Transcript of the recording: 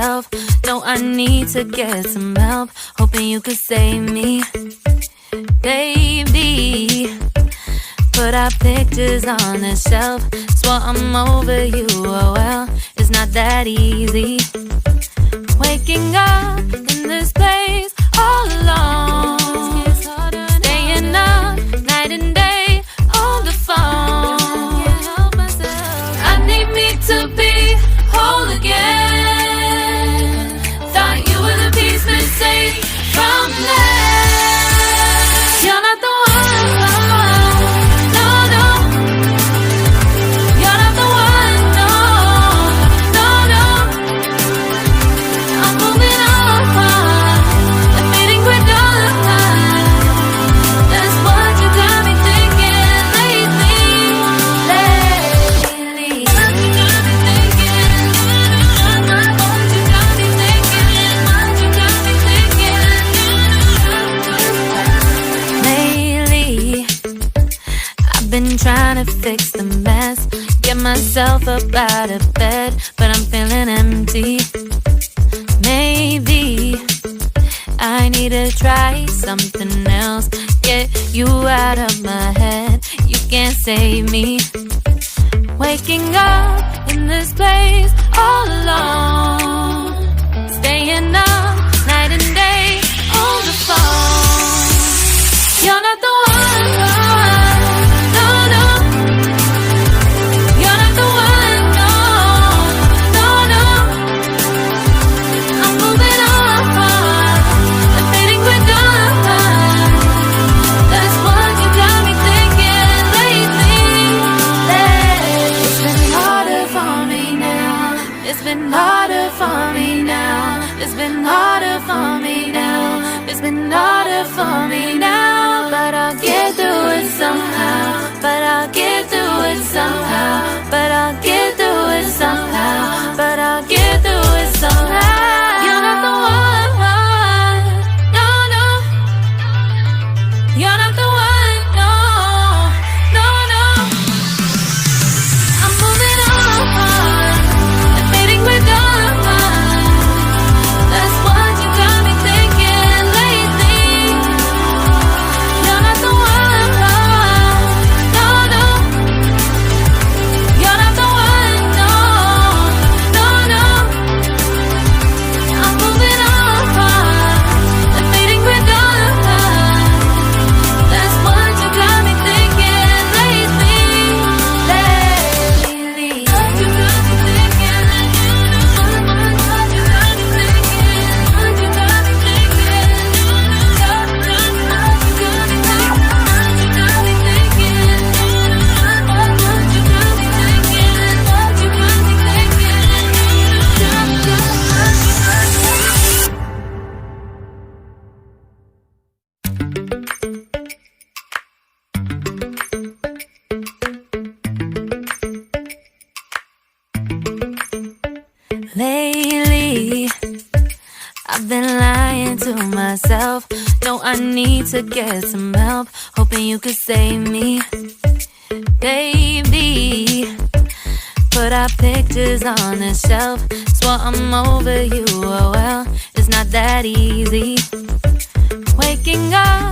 myself. No, I need to get some help. Hoping you could save me, baby. Put our pictures on the shelf. Swore I'm over you, oh well, it's not that easy. Waking up in this place all alone, staying up night and day on the phone. I need me to be whole again. Thought you were the piece missing from left. You're not the one, no, no. You're not the one, no, no, no. I'm moving on, admitting we're done. That's what you got me thinking lately, lately. What you got me thinking, what you got me thinking, what you got me thinking. Lately, I've been trying to fix the mess, get myself up out of bed, but I'm feeling empty. Maybe I need to try something else, get you out of my head. You can't save me. Waking up in this place all alone, staying up night and day on the phone. You're not the one, no, no. You're not the one, no, no, no. I'm moving on, admitting we're done. That's what you got me thinking lately, lately. It's been harder for me now. It's been harder for me now. It's been harder for me now. It's been harder for me now. But I'll get through it somehow. But I'll get through it somehow. But I'll get through it somehow. But I'll get through it somehow. You're not the one, no, no. You're not the one, no, no, no. I'm moving on, admitting we're done. That's what you got me thinking lately. You're not the one, no, no. You're not the one, no, no, no. I'm moving on, admitting we're done. That's what you got me thinking lately, lately. What you got me thinking, what you got me thinking, what you got me thinking, what you got me thinking, what you got me thinking, what you got me thinking. Lately, I've been lying to myself. No, I need to get some help. Hoping you could save me, baby. Put our pictures on the shelf. Swore I'm over you, oh well, it's not that easy. Waking up